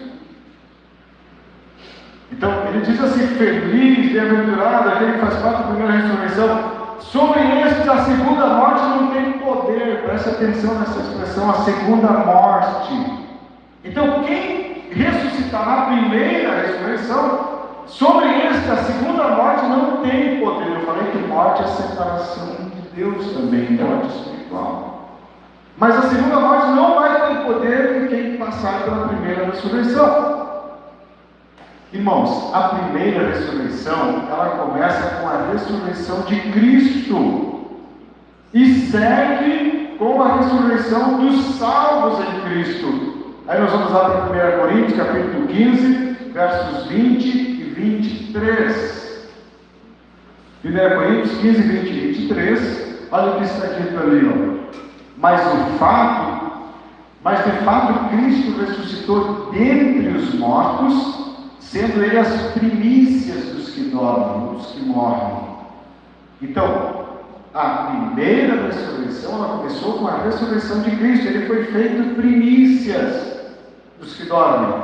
Então, ele diz assim, feliz, bem-aventurado, aquele que faz parte da primeira ressurreição. Sobre estes, a segunda morte não tem poder. Preste atenção nessa expressão, a segunda morte. Então, quem ressuscitar na primeira ressurreição, sobre este, a segunda morte não tem poder. Eu falei que morte é separação de Deus também, morte espiritual. Mas a segunda morte não vai ter poder de quem passar pela primeira ressurreição. Irmãos, a primeira ressurreição, ela começa com a ressurreição de Cristo e segue com a ressurreição dos salvos em Cristo. Aí nós vamos lá para 1 Coríntios, capítulo 15, versos 20 e 23. 1 Coríntios 15, 20 e 23, olha o que está dito ali, ó. Mas de fato Cristo ressuscitou dentre os mortos, sendo ele as primícias dos que dormem, dos que morrem. Então, a primeira ressurreição, ela começou com a ressurreição de Cristo. Ele foi feito primícias dos que dormem.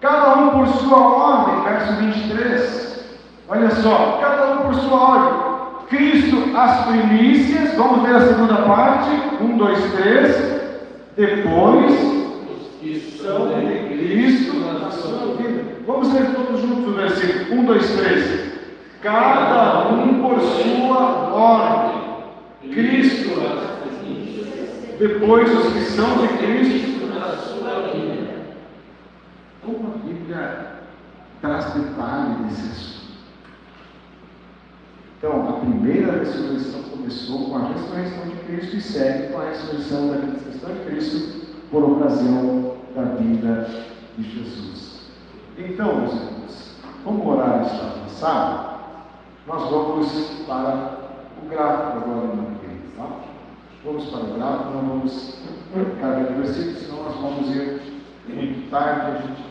Cada um por sua ordem, verso 23. Olha só, cada um por sua ordem. Cristo, as primícias, vamos ver a segunda parte, 1, 2, 3. Depois, que são de Cristo na sua vida. Vamos ler todos juntos o versículo 1, 2, 3. Cada um por sua ordem. Cristo, depois os que são de Cristo na sua vida. Como a Bíblia traz detalhe nesse assunto. Então, a primeira ressurreição começou com a ressurreição de Cristo e segue com a ressurreição da ressurreição de Cristo por ocasião da vida de Jesus. Então, meus irmãos, como o horário está avançado, nós vamos para o gráfico agora no meio, tá? Vamos para o gráfico, não vamos ficar vendo versículos, senão nós vamos ir muito tarde, a gente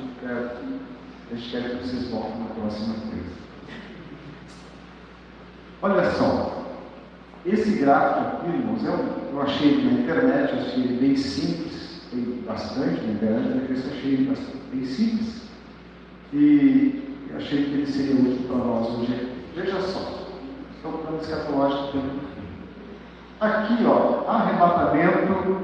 quer que vocês voltem na próxima vez. Olha só, Esse gráfico aqui, irmãos, eu achei ele na internet, eu achei ele bem simples, tem bastante na internet, mas eu achei ele bem simples. E eu achei que ele seria útil para nós hoje. Veja só, é o plano escatológico do tempo do fim. Aqui, ó, arrebatamento.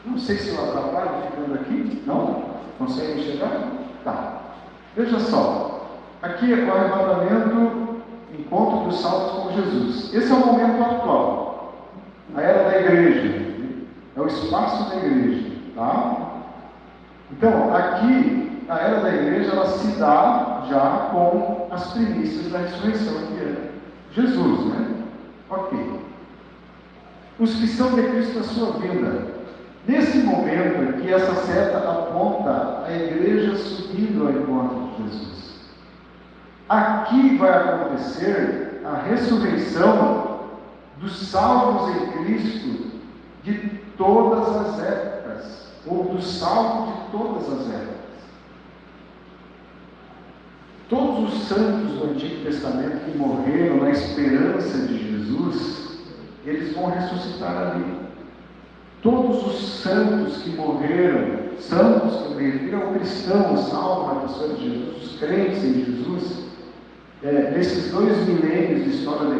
Não sei se eu atrapalho ficando aqui. Não? Consegue enxergar? Tá. Veja só. Aqui é o arrebatamento, encontro dos salvos com Jesus. Esse é o momento atual. A era da igreja. É o espaço da igreja. Tá? Então, aqui, a era da igreja, ela se dá já com as primícias da ressurreição, que é Jesus, né? Ok. Os que são de Cristo na sua vida. Nesse momento aqui, essa seta aponta a igreja subindo ao encontro de Jesus. Aqui vai acontecer a ressurreição dos salvos em Cristo de todas as épocas, ou dos salvos de todas as épocas. Todos os santos do Antigo Testamento que morreram na esperança de Jesus, eles vão ressuscitar ali. Todos os santos que morreram, santos que eu me refiro ao cristão, salvo na pessoa de Jesus, os crentes em Jesus, nesses 2 milênios de história da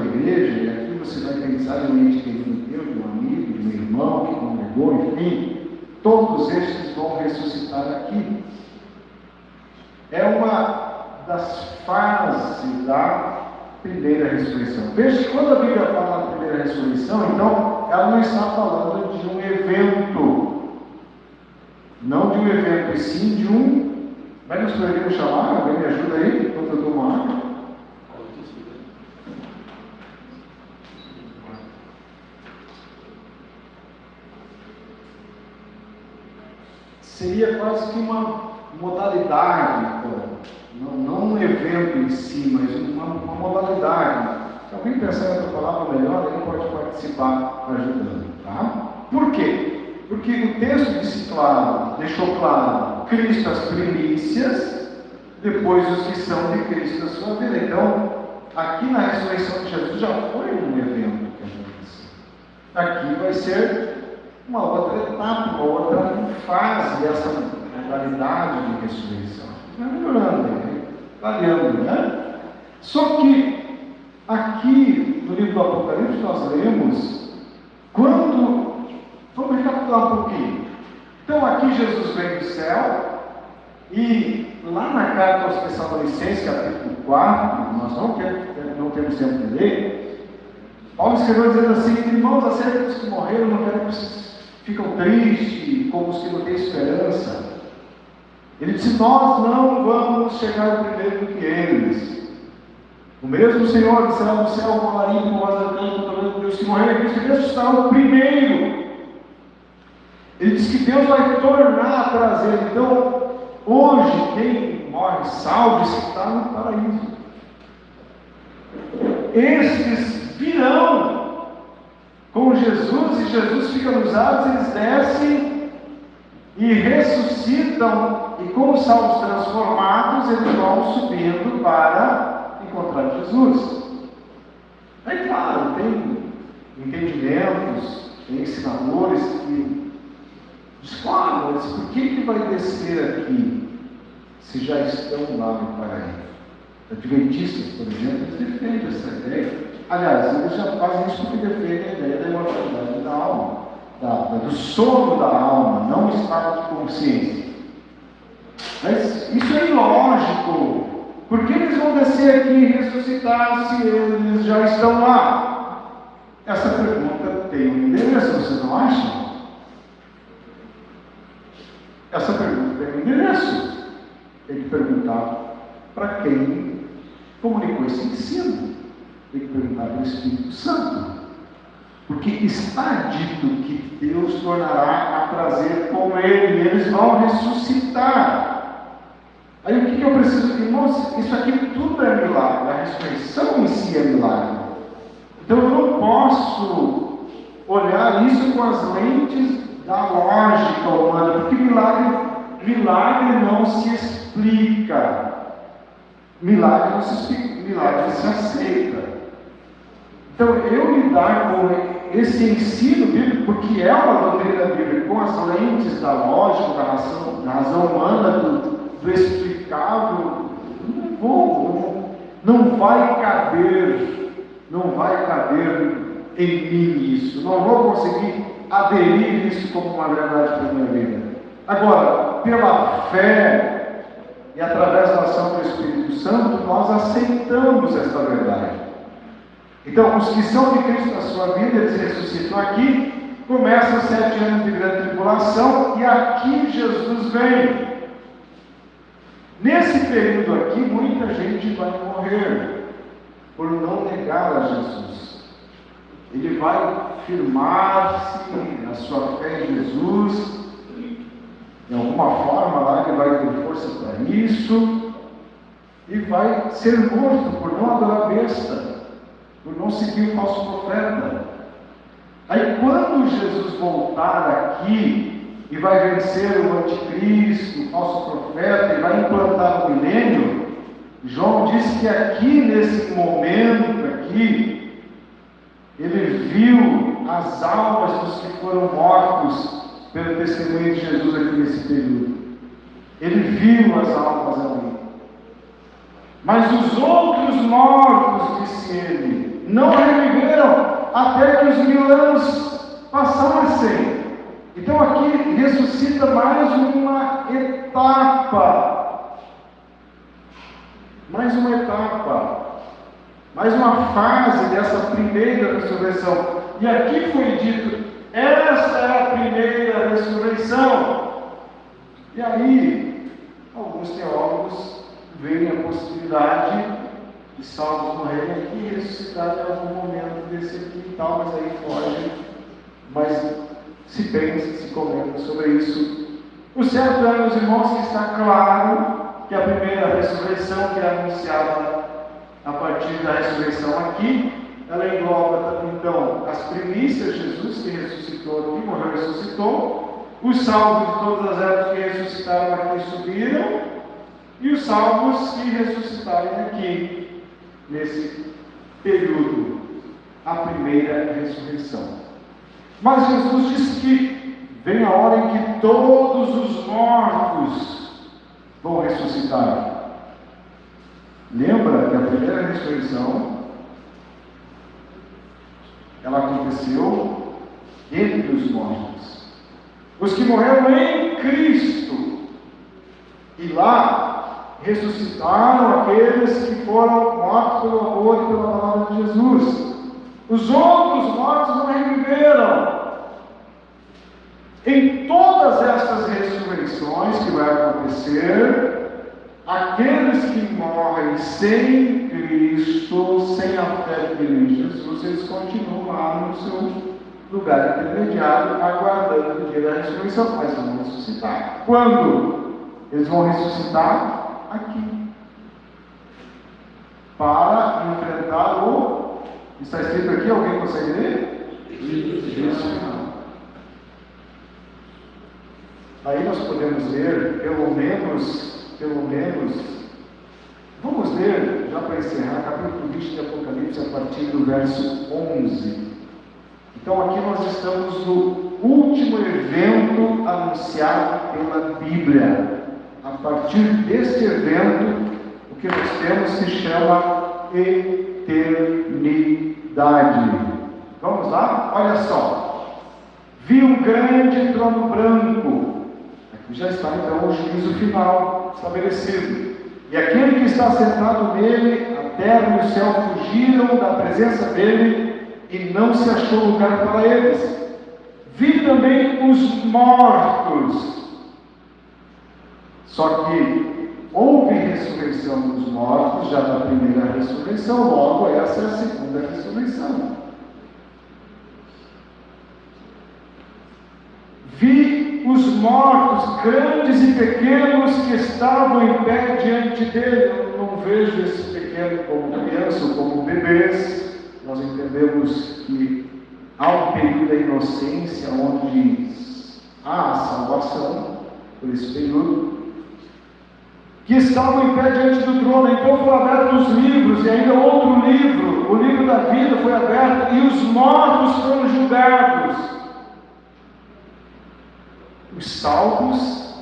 igreja, e aqui você vai pensar em um ente querido, de um amigo, de um irmão que congregou, enfim, todos estes vão ressuscitar aqui. É uma das fases da primeira ressurreição. Veja que quando a Bíblia fala da primeira ressurreição, então, ela não está falando de um evento, não de um evento, e sim de um. Como é que nós poderíamos chamar? Alguém me ajuda aí, enquanto eu tomo água? Seria quase que uma modalidade, não um evento em si, mas uma modalidade. Se alguém pensar em outra palavra melhor, ele pode participar ajudando, tá? Por quê? Porque o texto deixou claro, Cristo as primícias, depois os que são de Cristo a sua vida. Então, aqui na ressurreição de Jesus já foi um evento que aconteceu. Aqui vai ser uma outra etapa, uma outra fase dessa modalidade de ressurreição. Vai melhorando, variando, né? Só que aqui no livro do Apocalipse nós lemos vamos recapitular um pouquinho. Então aqui Jesus vem do céu e lá na carta aos Tessalonicenses, capítulo 4, nós não temos tempo de ler, Paulo escreveu dizendo assim: irmãos, acerca dos que morreram, não quero que vocês ficam tristes como os que não têm esperança. Ele disse: nós não vamos chegar primeiro do que eles. O mesmo Senhor descerá do céu com alarido, com voz da canto, os que morreram em Cristo ressuscitarão primeiro. Ele diz que Deus vai tornar a trazer. Então, hoje, quem morre salvo está no paraíso. Estes virão com Jesus, e Jesus fica nos ares, eles descem e ressuscitam, e como salvos transformados, eles vão subindo para encontrar Jesus. É claro, tem entendimentos, tem ensinadores que discordam, mas por que vai descer aqui, se já estão lá no paraíso? Adventistas, por exemplo, eles defendem essa ideia. Aliás, eles já fazem isso porque defendem a ideia da imortalidade da alma, do sono da alma, não o estado de consciência. Mas isso é ilógico. Por que eles vão descer aqui e ressuscitar se eles já estão lá? Essa pergunta tem um endereço, vocês não acham? Essa pergunta tem um endereço. Tem que perguntar para quem comunicou esse ensino. Tem que perguntar para o Espírito Santo. Porque está dito que Deus tornará a trazer com Ele, e eles vão ressuscitar. Aí o que eu preciso de irmãos? Isso aqui tudo é milagre, a ressurreição em si é milagre. Então eu não posso olhar isso com as lentes da lógica humana, porque milagre não se explica. milagre se aceita. Então, eu lidar com esse ensino bíblico, porque é uma doutrina bíblica, com as lentes da lógica, da razão humana, do explicável, não vai caber em mim isso. Não vou conseguir aderir isso como uma verdade para a minha vida. Agora, pela fé e através da ação do Espírito Santo, nós aceitamos esta verdade. Então, os que são de Cristo na sua vida, eles ressuscitam aqui, começam 7 anos de grande tribulação, e aqui Jesus vem. Nesse período aqui, muita gente vai morrer por não negar a Jesus. Ele vai firmar-se na sua fé em Jesus, de alguma forma lá ele vai ter força para isso, e vai ser morto por não adorar a besta, por não seguir o falso profeta. Aí quando Jesus voltar aqui e vai vencer o anticristo, o falso profeta, e vai implantar o milênio, João diz que aqui nesse momento aqui, ele viu as almas dos que foram mortos pelo testemunho de Jesus aqui nesse período. Ele viu as almas ali. Mas os outros mortos, disse ele, não reviveram até que os 1000 anos passassem. Então aqui ressuscita mais uma etapa, mais uma fase dessa primeira ressurreição. E aqui foi dito, esta é a primeira ressurreição. E aí, alguns teólogos veem a possibilidade de salvos morrerem aqui e ressuscitar em algum momento desse aqui e tal, mas aí foge. Mas se pensa, se comenta sobre isso. O certo é, meus irmãos, que está claro que a primeira ressurreição, que é anunciada a partir da ressurreição aqui, ela engloba então as primícias, Jesus que ressuscitou aqui, morreu e ressuscitou, os salvos de todas as épocas que ressuscitaram aqui e subiram, e os salvos que ressuscitarem aqui, nesse período, a primeira ressurreição. Mas Jesus disse que vem a hora em que todos os mortos vão ressuscitar. Lembra que a primeira ressurreição, ela aconteceu entre os mortos. Os que morreram em Cristo. E lá ressuscitaram aqueles que foram mortos pelo amor e pela palavra de Jesus. Os outros mortos não reviveram. Em todas estas ressurreições que vai acontecer, aqueles que morrem sem Cristo, sem a fé em Jesus, eles continuam lá no seu lugar intermediário, aguardando o dia da ressurreição, mas vão ressuscitar. Quando? Eles vão ressuscitar aqui, para enfrentar o... Está escrito aqui, alguém consegue ler? Isso. Aí nós podemos ler, pelo menos, vamos ler, já para encerrar, capítulo 20 de Apocalipse, a partir do verso 11. Então aqui nós estamos no último evento anunciado pela Bíblia. A partir deste evento, o que nós temos se chama eternidade. Vamos lá? Olha só. Vi um grande trono branco. Aqui já está então o juízo final estabelecido. E aquele que está sentado nele, a terra e o céu fugiram da presença dele e não se achou lugar para eles. Vi também os mortos. Só que houve ressurreição dos mortos já na primeira ressurreição, logo essa é a segunda ressurreição. Vi os mortos, grandes e pequenos, que estavam em pé diante dele. Eu não vejo esse pequeno como criança ou como bebês. Nós entendemos que há um período da inocência onde há a salvação por esse período, que estavam em pé diante do trono. Então foram abertos os livros, e ainda outro livro, o livro da vida foi aberto, e os mortos foram julgados. Os salvos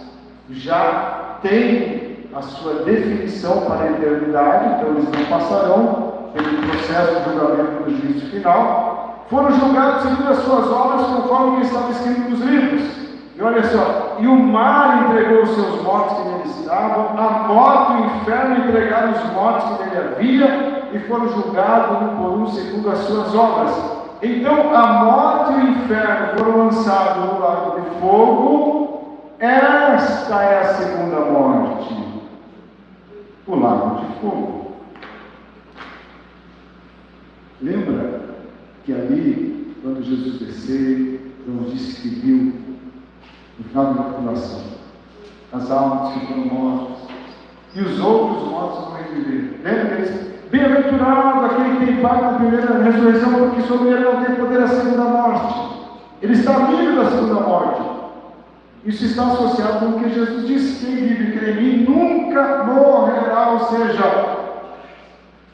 já têm a sua definição para a eternidade, então eles não passarão pelo processo de julgamento do juízo final, foram julgados segundo as suas obras, conforme o que estava escrito nos livros. E olha só, e o mar entregou os seus mortos que nele estavam, a morte e o inferno entregaram os mortos que nele havia, e foram julgados um por um segundo as suas obras. Então a morte e o inferno foram lançados no lago de fogo. Esta é a segunda morte, o lago de fogo. Lembra que ali, quando Jesus desceu, João disse que viu no final da tribulação as almas que foram mortas e os outros mortos vão reviver. Lembra que eles, bem-aventurado aquele que tem parte na primeira ressurreição, porque sobre ele não tem poder a segunda morte. Ele está livre da segunda morte. Isso está associado com o que Jesus disse: quem vive e crê em mim nunca morrerá, ou seja,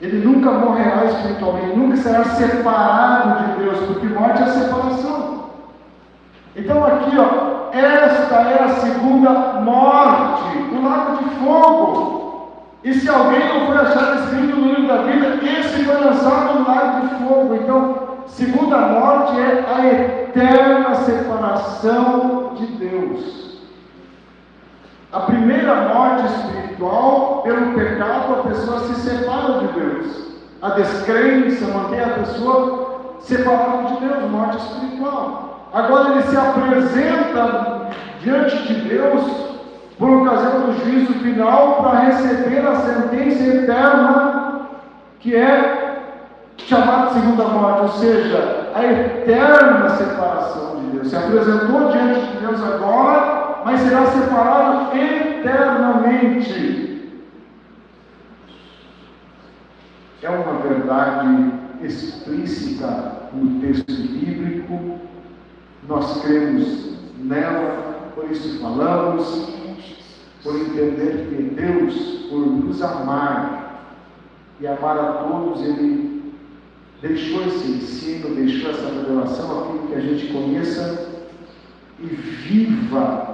ele nunca morrerá espiritualmente, nunca será separado de Deus, porque morte é separação. Então aqui, esta é a segunda morte, o lago de fogo. E se alguém não foi achado escrito no livro da vida, esse foi lançado no lago de fogo. Então, segunda morte é a eterna separação de Deus. A primeira morte espiritual, pelo pecado, a pessoa se separa de Deus. A descrença mantém a pessoa separada de Deus, morte espiritual. Agora ele se apresenta diante de Deus por ocasião do juízo final para receber a sentença eterna, que é chamada de segunda morte, ou seja, a eterna separação de Deus. Se apresentou diante de Deus agora, mas será separado eternamente. É uma verdade explícita no texto bíblico. Nós cremos nela, por isso falamos, por entender que Deus, por nos amar e amar a todos, Ele deixou esse ensino, deixou essa revelação, a fim que a gente conheça e viva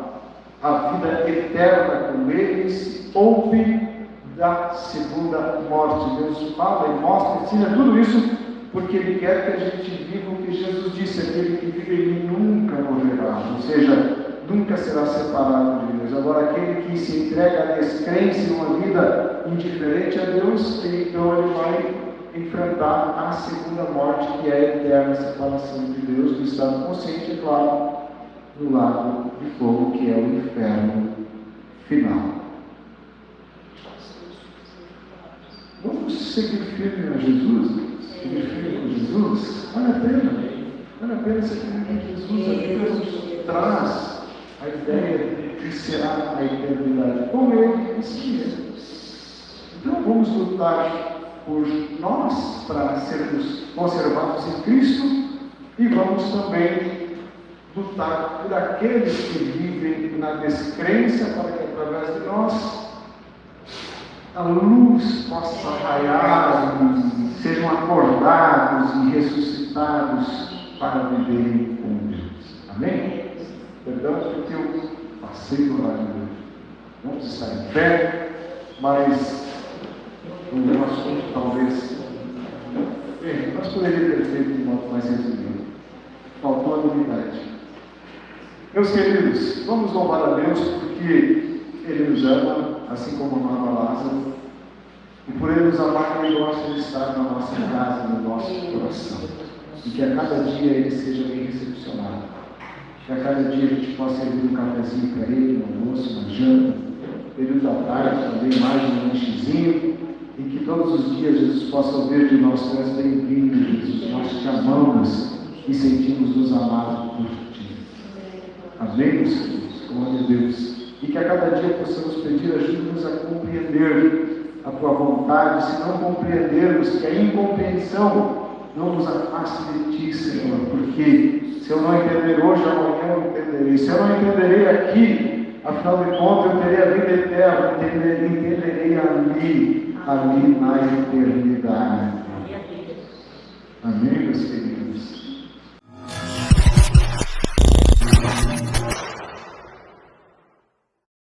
a vida eterna com Ele, se poupe da segunda morte. Deus fala e mostra, ensina tudo isso, porque Ele quer que a gente viva o que Jesus disse: aquele que vive em mim nunca morrerá, ou seja, nunca será separado de Deus. Agora, aquele que se entrega à descrença em uma vida indiferente a Deus, então ele vai enfrentar a segunda morte, que é a eterna separação de Deus, do estado consciente, é claro, no lago de fogo, que é o inferno final. Vamos seguir firme a Jesus? Seguir firme com Jesus? Vale a pena seguir firme com Jesus. A Bíblia nos traz a ideia de que será a eternidade, como Ele disse. Então vamos lutar por nós, para sermos conservados em Cristo, e vamos também lutar por aqueles que vivem na descrença, para que através de nós a luz possa raiar e sejam acordados e ressuscitados para viverem com Deus. Amém? Perdão porque eu passei do horário de hoje. Vamos estar em pé, mas o assunto talvez nós poderíamos ter feito de modo mais resumido. Faltou a novidade. Meus queridos, vamos louvar a Deus porque Ele nos ama, assim como amava Lázaro, e por Ele nos amar, Ele gosta de estar na nossa casa, no nosso coração, e que a cada dia Ele seja bem recepcionado, que a cada dia a gente possa servir um cafezinho para Ele, um almoço, uma janta, período da tarde também mais um lanchezinho, e que todos os dias Jesus possa ouvir de nós: tu és bem-vindo, Jesus, nós te amamos e sentimos-nos amados por Ti. Amém, meus filhos? Glória a Deus. E que a cada dia possamos pedir, ajuda-nos a compreender a Tua vontade, se não compreendermos, que a incompreensão não nos afaste de Ti, Senhor, porque se eu não entender hoje, amanhã eu entenderei. Se eu não entenderei aqui, afinal de contas, eu terei a vida eterna terra, entenderei ali na eternidade. Amém, meus queridos?